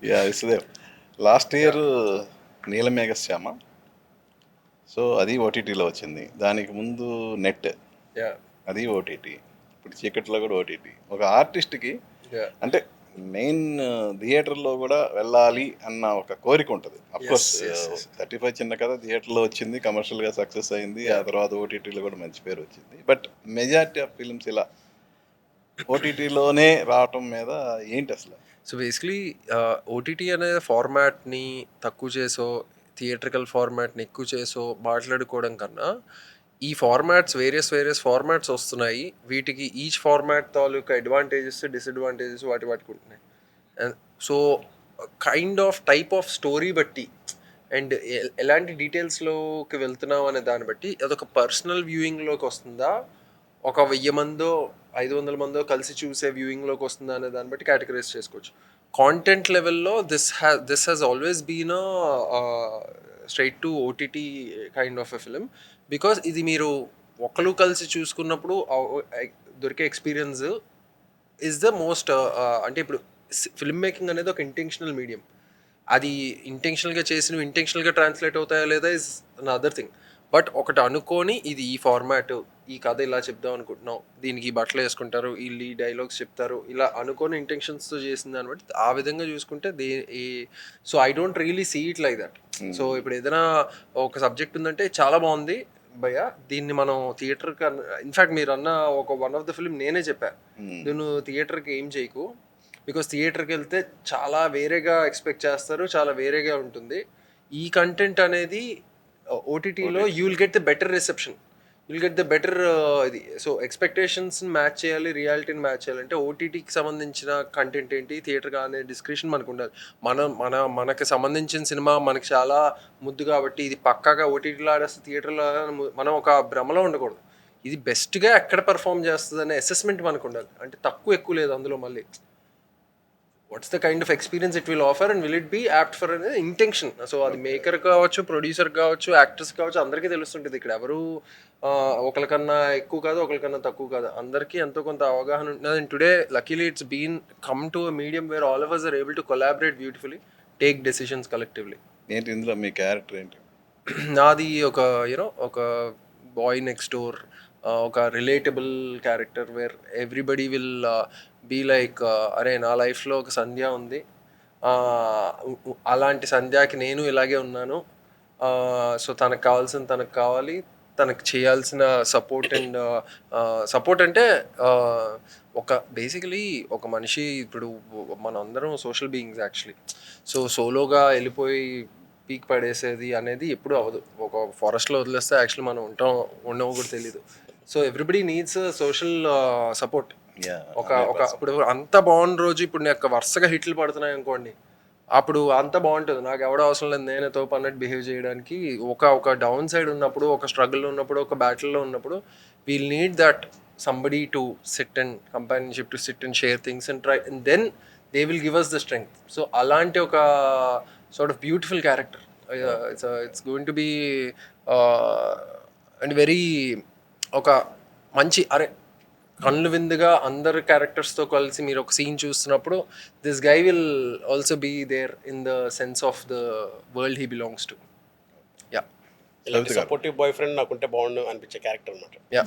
Yeah Vishwadev last year Neelameghashyama, so అది ఓటీటీలో వచ్చింది. దానికి ముందు నెట్, అది ఓటీటీ. ఇప్పుడు చీకట్లో కూడా ఓటీటీ. ఒక ఆర్టిస్ట్కి అంటే మెయిన్ థియేటర్లో కూడా వెళ్ళాలి అన్న ఒక కోరిక ఉంటుంది. అఫ్కోర్స్ 35 చిన్న కథ థియేటర్లో వచ్చింది, కమర్షియల్గా సక్సెస్ అయింది. ఆ తర్వాత ఓటీటీలో కూడా మంచి పేరు వచ్చింది. బట్ మెజారిటీ ఆఫ్ ఫిల్మ్స్ ఇలా ఓటీటీలోనే రావటం మీద ఏంటి అసలు? సో బేసిక్లీ ఓటీటీ అనే ఫార్మాట్ని తక్కువ చేసో థియేట్రికల్ ఫార్మాట్ని ఎక్కువ చేసో మాట్లాడుకోవడం కన్నా ఈ వేరియస్ ఫార్మాట్స్ వస్తున్నాయి. వీటికి ఈచ్ ఫార్మాట్ తాలూకా అడ్వాంటేజెస్ డిసడ్వాంటేజెస్ వాటికి ఉంటున్నాయి. So kind of type of story బట్టి అండ్ ఎలాంటి డీటెయిల్స్లోకి వెళ్తున్నాం అనే దాన్ని బట్టి అదొక పర్సనల్ వ్యూయింగ్లోకి వస్తుందా, ఒక 1000 మందో 500 మందో కలిసి చూసే వ్యూయింగ్లోకి వస్తుందా అనే దాన్ని బట్టి కేటగరైజ్ చేసుకోవచ్చు. కాంటెంట్ లెవెల్లో this has always been straight to OTT kind of a film. Because ఇది మీరు ఒకరు కలిసి చూసుకున్నప్పుడు దొరికే ఎక్స్పీరియన్స్ ఈజ్ ద మోస్ట్ అంటే ఇప్పుడు ఫిల్మ్ మేకింగ్ అనేది ఒక ఇంటెన్షనల్ మీడియం. అది ఇంటెన్షనల్గా చేసినవి ఇంటెన్షనల్గా ట్రాన్స్లేట్ అవుతాయా లేదా is an other thing. But ఒకటి అనుకొని ఇది ఈ ఫార్మాట్, ఈ కథ ఇలా చెప్దాం అనుకుంటున్నాం, దీనికి ఈ బట్టలు వేసుకుంటారు, వీళ్ళు ఈ డైలాగ్స్ చెప్తారు, ఇలా అనుకొని ఇంటెన్షన్స్తో చేసింది దాన్ని బట్టి ఆ విధంగా చూసుకుంటే so I don't really see it like that. So ఇప్పుడు ఏదైనా ఒక సబ్జెక్ట్ ఉందంటే చాలా బాగుంది భయ్య, దీన్ని మనం థియేటర్కి ఇన్ఫ్యాక్ట్ మీరు అన్న ఒక వన్ ఆఫ్ ద ఫిల్మ్ నేనే చెప్పా, నువ్వు థియేటర్కి ఏం చేయకు, బికాస్ థియేటర్కి వెళ్తే చాలా వేరేగా ఎక్స్పెక్ట్ చేస్తారు, చాలా వేరేగా ఉంటుంది. ఈ కంటెంట్ అనేది ఓటీటీలో you will get the better reception, will get the better ఇది. సో ఎక్స్పెక్టేషన్స్ని మ్యాచ్ చేయాలి, రియాలిటీని మ్యాచ్ చేయాలంటే ఓటీటీకి సంబంధించిన కంటెంట్ ఏంటి, థియేటర్ అనే డిస్క్రిప్షన్ మనకు ఉండాలి. మనకి సంబంధించిన సినిమా మనకి చాలా ముద్దు కాబట్టి ఇది పక్కాగా ఓటీటీలో ఆడేస్తే థియేటర్లో మనం ఒక భ్రమలో ఉండకూడదు. ఇది బెస్ట్గా ఎక్కడ పర్ఫామ్ చేస్తుంది అనే అసెస్మెంట్ మనకు ఉండాలి. అంటే తక్కువ ఎక్కువ లేదు అందులో. మళ్ళీ what's the kind of experience it will offer and will it be apt for అనేది ఇంటెన్షన్. సో అది మేకర్ కావచ్చు, ప్రొడ్యూసర్ కావచ్చు, యాక్టర్స్ కావచ్చు, అందరికీ తెలుస్తుంటుంది. ఇక్కడ ఎవరు ఒకరికన్నా ఎక్కువ కాదు, ఒకరికన్నా తక్కువ కాదు, అందరికీ ఎంతో కొంత అవగాహన ఉంటుంది. And today luckily it's been come to a medium where all of us are able to collaborate beautifully, take decisions collectively. ఏంటి ఇందులో మీ క్యారెక్టర్ ఏంటి? నాది ఒక ఒక బాయ్ నెక్స్ట్ డోర్, ఒక relatable character where everybody will be like, అరే నా లైఫ్లో ఒక సంధ్య ఉంది, అలాంటి సంధ్యాకి నేను ఇలాగే ఉన్నాను, సో తనకు కావాల్సిన తనకు కావాలి, తనకు చేయాల్సిన సపోర్ట్ అంటే ఒక బేసికలీ ఒక మనిషి, ఇప్పుడు మనం అందరం సోషల్ బీయింగ్స్ యాక్చువల్లీ. సో సోలోగా వెళ్ళిపోయి పీక్ పడేసేది అనేది ఎప్పుడు అవ్వదు. ఒక ఫారెస్ట్లో వదిలేస్తే యాక్చువల్లీ మనం ఉండవు కూడా తెలీదు. So everybody needs social support. ఇప్పుడు అంత బాగున్న రోజు, ఇప్పుడు నాకు వరుసగా హిట్లు పడుతున్నాయి అనుకోండి, అప్పుడు అంత బాగుంటుంది, నాకు ఎవడో అవసరం లేదు, నేనే తోపు అన్నట్టు బిహేవ్ చేయడానికి. ఒక డౌన్ సైడ్ ఉన్నప్పుడు, ఒక స్ట్రగుల్లో ఉన్నప్పుడు, ఒక బ్యాటిల్లో ఉన్నప్పుడు we'll need that somebody to sit and companionship, to sit and share things and try, and then they will give us the strength. So అలాంటి ఒక sort of beautiful character. It's going to be and very ఒక మంచి, అరే కళ్ళు విందుగా అందరు క్యారెక్టర్స్తో కలిసి మీరు ఒక సీన్ చూస్తున్నప్పుడు this guy will also be there in the sense of the world he belongs to. ఇలాంటి సపోర్టివ్ బాయ్ ఫ్రెండ్ నాకుంటే బాగుండు అనిపించే క్యారెక్టర్ అనమాట. యా